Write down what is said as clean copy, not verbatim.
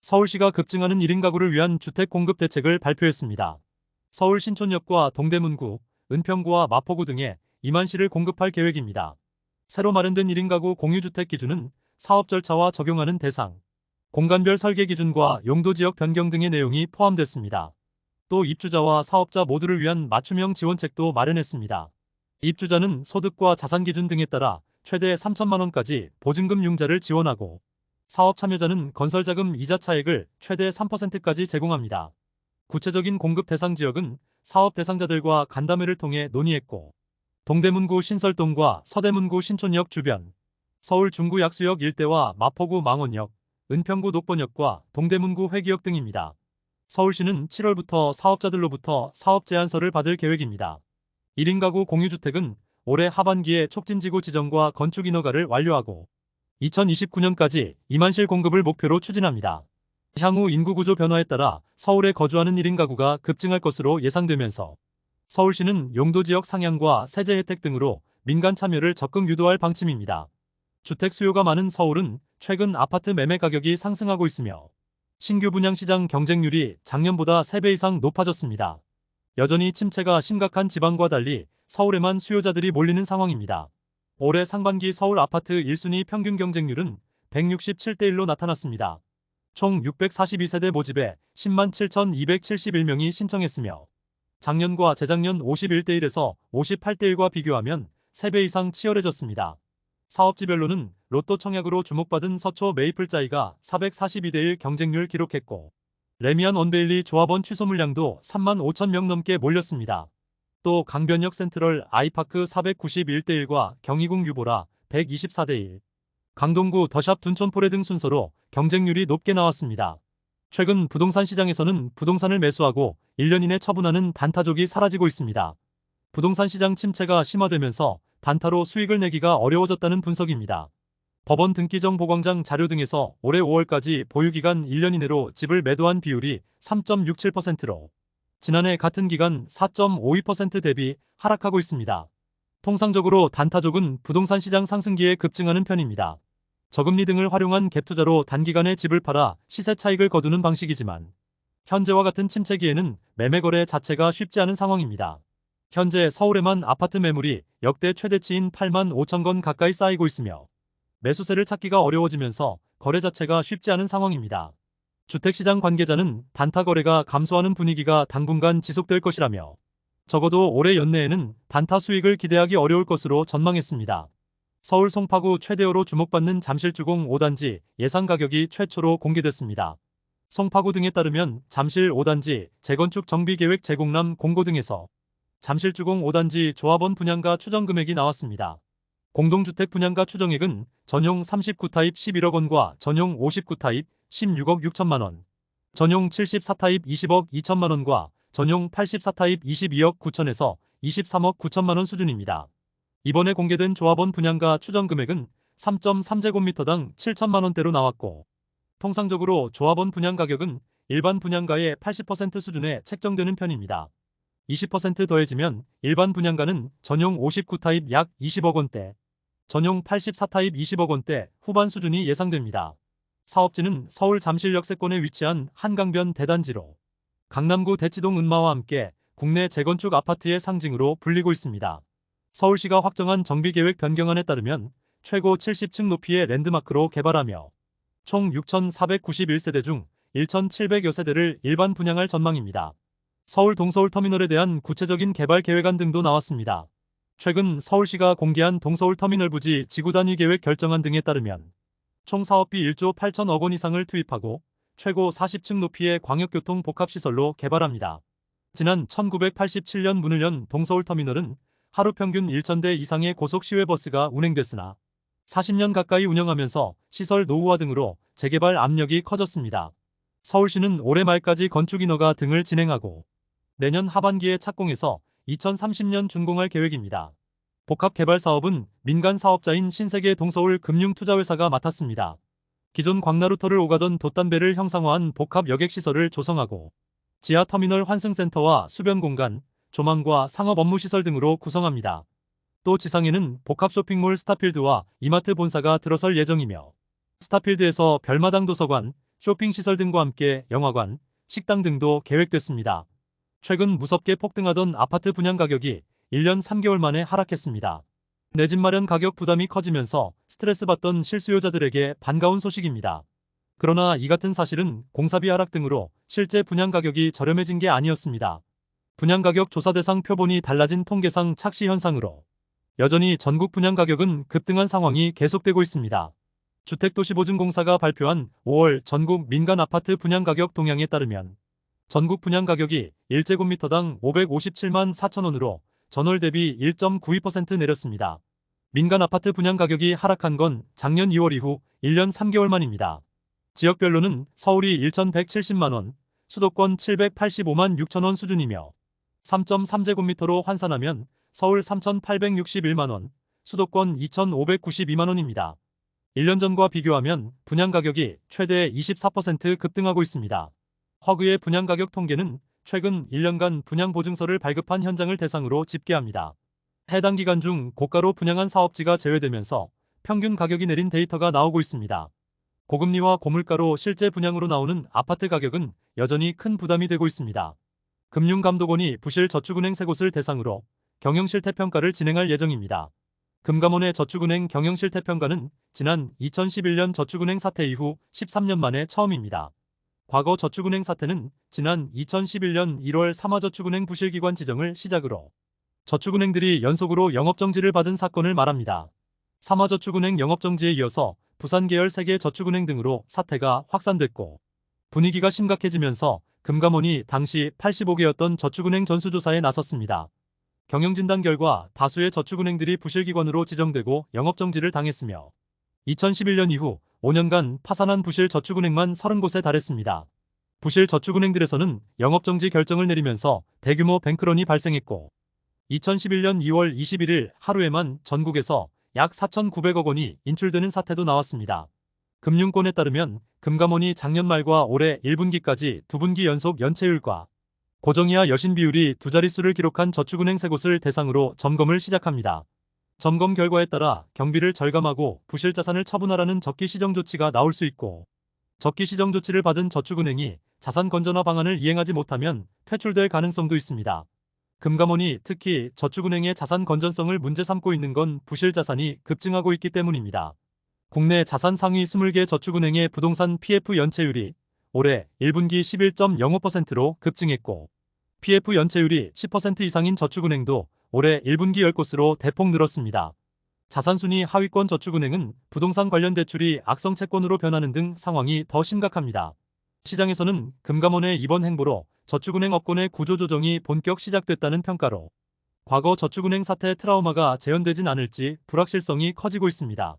서울시가 급증하는 1인 가구를 위한 주택 공급 대책을 발표했습니다. 서울 신촌역과 동대문구, 은평구와 마포구 등에 2만 실을 공급할 계획입니다. 새로 마련된 1인 가구 공유주택 기준은 사업 절차와 적용하는 대상, 공간별 설계 기준과 용도 지역 변경 등의 내용이 포함됐습니다. 또 입주자와 사업자 모두를 위한 맞춤형 지원책도 마련했습니다. 입주자는 소득과 자산 기준 등에 따라 최대 3천만 원까지 보증금 융자를 지원하고 사업 참여자는 건설자금 이자 차액을 최대 3%까지 제공합니다. 구체적인 공급 대상 지역은 사업 대상자들과 간담회를 통해 논의했고 동대문구 신설동과 서대문구 신촌역 주변, 서울 중구 약수역 일대와 마포구 망원역, 은평구 녹번역과 동대문구 회기역 등입니다. 서울시는 7월부터 사업자들로부터 사업 제안서를 받을 계획입니다. 1인 가구 공유주택은 올해 하반기에 촉진지구 지정과 건축 인허가를 완료하고 2029년까지 2만 실 공급을 목표로 추진합니다. 향후 인구구조 변화에 따라 서울에 거주하는 1인 가구가 급증할 것으로 예상되면서 서울시는 용도지역 상향과 세제 혜택 등으로 민간 참여를 적극 유도할 방침입니다. 주택 수요가 많은 서울은 최근 아파트 매매 가격이 상승하고 있으며 신규 분양 시장 경쟁률이 작년보다 3배 이상 높아졌습니다. 여전히 침체가 심각한 지방과 달리 서울에만 수요자들이 몰리는 상황입니다. 올해 상반기 서울 아파트 1순위 평균 경쟁률은 167대 1로 나타났습니다. 총 642세대 모집에 10만 7,271명이 신청했으며 작년과 재작년 51대 1에서 58대 1과 비교하면 3배 이상 치열해졌습니다. 사업지별로는 로또 청약으로 주목받은 서초 메이플자이가 442대 1 경쟁률 기록했고 레미안 원베일리 조합원 취소 물량도 3만 5천 명 넘게 몰렸습니다. 또 강변역 센트럴 아이파크 491대 1과 경희궁 유보라 124대 1, 강동구 더샵 둔촌포레 등 순서로 경쟁률이 높게 나왔습니다. 최근 부동산 시장에서는 부동산을 매수하고 1년 이내 처분하는 단타족이 사라지고 있습니다. 부동산 시장 침체가 심화되면서 단타로 수익을 내기가 어려워졌다는 분석입니다. 법원 등기정 보광장 자료 등에서 올해 5월까지 보유기간 1년 이내로 집을 매도한 비율이 3.67%로 지난해 같은 기간 4.52% 대비 하락하고 있습니다. 통상적으로 단타족은 부동산 시장 상승기에 급증하는 편입니다. 저금리 등을 활용한 갭투자로 단기간에 집을 팔아 시세 차익을 거두는 방식이지만 현재와 같은 침체기에는 매매 거래 자체가 쉽지 않은 상황입니다. 현재 서울에만 아파트 매물이 역대 최대치인 8만 5천 건 가까이 쌓이고 있으며 매수세를 찾기가 어려워지면서 거래 자체가 쉽지 않은 상황입니다. 주택시장 관계자는 단타 거래가 감소하는 분위기가 당분간 지속될 것이라며 적어도 올해 연내에는 단타 수익을 기대하기 어려울 것으로 전망했습니다. 서울 송파구 최대호로 주목받는 잠실주공 5단지 예상 가격이 최초로 공개됐습니다. 송파구 등에 따르면 잠실 5단지 재건축 정비계획 제공람 공고 등에서 잠실주공 5단지 조합원 분양가 추정 금액이 나왔습니다. 공동주택 분양가 추정액은 전용 39타입 11억 원과 전용 59타입 16억 6천만 원, 전용 74타입 20억 2천만 원과 전용 84타입 22억 9천에서 23억 9천만 원 수준입니다. 이번에 공개된 조합원 분양가 추정 금액은 3.3제곱미터당 7천만 원대로 나왔고 통상적으로 조합원 분양 가격은 일반 분양가의 80% 수준에 책정되는 편입니다. 20% 더해지면 일반 분양가는 전용 59타입 약 20억 원대, 전용 84타입 20억 원대 후반 수준이 예상됩니다. 사업지는 서울 잠실 역세권에 위치한 한강변 대단지로 강남구 대치동 은마와 함께 국내 재건축 아파트의 상징으로 불리고 있습니다. 서울시가 확정한 정비계획 변경안에 따르면 최고 70층 높이의 랜드마크로 개발하며 총 6,491세대 중 1,700여 세대를 일반 분양할 전망입니다. 서울 동서울터미널에 대한 구체적인 개발 계획안 등도 나왔습니다. 최근 서울시가 공개한 동서울터미널 부지 지구단위 계획 결정안 등에 따르면 총 사업비 1조 8천억 원 이상을 투입하고 최고 40층 높이의 광역교통 복합시설로 개발합니다. 지난 1987년 문을 연 동서울터미널은 하루 평균 1,000대 이상의 고속시외버스가 운행됐으나 40년 가까이 운영하면서 시설 노후화 등으로 재개발 압력이 커졌습니다. 서울시는 올해 말까지 건축 인허가 등을 진행하고 내년 하반기에 착공해서 2030년 준공할 계획입니다. 복합개발 사업은 민간 사업자인 신세계 동서울 금융투자회사가 맡았습니다. 기존 광나루터를 오가던 돛단배를 형상화한 복합 여객시설을 조성하고 지하터미널 환승센터와 수변공간, 조망과 상업 업무시설 등으로 구성합니다. 또 지상에는 복합 쇼핑몰 스타필드와 이마트 본사가 들어설 예정이며 스타필드에서 별마당 도서관, 쇼핑시설 등과 함께 영화관, 식당 등도 계획됐습니다. 최근 무섭게 폭등하던 아파트 분양 가격이 1년 3개월 만에 하락했습니다. 내 집 마련 가격 부담이 커지면서 스트레스 받던 실수요자들에게 반가운 소식입니다. 그러나 이 같은 사실은 공사비 하락 등으로 실제 분양 가격이 저렴해진 게 아니었습니다. 분양가격 조사 대상 표본이 달라진 통계상 착시 현상으로 여전히 전국 분양가격은 급등한 상황이 계속되고 있습니다. 주택도시보증공사가 발표한 5월 전국 민간 아파트 분양가격 동향에 따르면 전국 분양가격이 1제곱미터당 557만 4천원으로 전월 대비 1.92% 내렸습니다. 민간 아파트 분양가격이 하락한 건 작년 2월 이후 1년 3개월 만입니다. 지역별로는 서울이 1,170만원, 수도권 785만 6천원 수준이며 3.3제곱미터로 환산하면 서울 3,861만원, 수도권 2,592만원입니다. 1년 전과 비교하면 분양가격이 최대 24% 급등하고 있습니다. 허그의 분양가격 통계는 최근 1년간 분양보증서를 발급한 현장을 대상으로 집계합니다. 해당 기간 중 고가로 분양한 사업지가 제외되면서 평균 가격이 내린 데이터가 나오고 있습니다. 고금리와 고물가로 실제 분양으로 나오는 아파트 가격은 여전히 큰 부담이 되고 있습니다. 금융감독원이 부실 저축은행 3곳을 대상으로 경영실태평가를 진행할 예정입니다. 금감원의 저축은행 경영실태평가는 지난 2011년 저축은행 사태 이후 13년 만에 처음입니다. 과거 저축은행 사태는 지난 2011년 1월 삼화저축은행 부실기관 지정을 시작으로 저축은행들이 연속으로 영업정지를 받은 사건을 말합니다. 삼화저축은행 영업정지에 이어서 부산 계열 3개 저축은행 등으로 사태가 확산됐고 분위기가 심각해지면서 금감원이 당시 85개였던 저축은행 전수조사에 나섰습니다. 경영진단 결과 다수의 저축은행들이 부실기관으로 지정되고 영업정지를 당했으며 2011년 이후 5년간 파산한 부실 저축은행만 30곳에 달했습니다. 부실 저축은행들에서는 영업정지 결정을 내리면서 대규모 뱅크런이 발생했고 2011년 2월 21일 하루에만 전국에서 약 4,900억 원이 인출되는 사태도 나왔습니다. 금융권에 따르면 금감원이 작년 말과 올해 1분기까지 2분기 연속 연체율과 고정이하 여신 비율이 두 자릿수를 기록한 저축은행 3곳을 대상으로 점검을 시작합니다. 점검 결과에 따라 경비를 절감하고 부실 자산을 처분하라는 적기 시정 조치가 나올 수 있고 적기 시정 조치를 받은 저축은행이 자산 건전화 방안을 이행하지 못하면 퇴출될 가능성도 있습니다. 금감원이 특히 저축은행의 자산 건전성을 문제 삼고 있는 건 부실 자산이 급증하고 있기 때문입니다. 국내 자산 상위 20개 저축은행의 부동산 PF 연체율이 올해 1분기 11.05%로 급증했고 PF 연체율이 10% 이상인 저축은행도 올해 1분기 10곳으로 대폭 늘었습니다. 자산순위 하위권 저축은행은 부동산 관련 대출이 악성 채권으로 변하는 등 상황이 더 심각합니다. 시장에서는 금감원의 이번 행보로 저축은행 업권의 구조조정이 본격 시작됐다는 평가로 과거 저축은행 사태 트라우마가 재현되진 않을지 불확실성이 커지고 있습니다.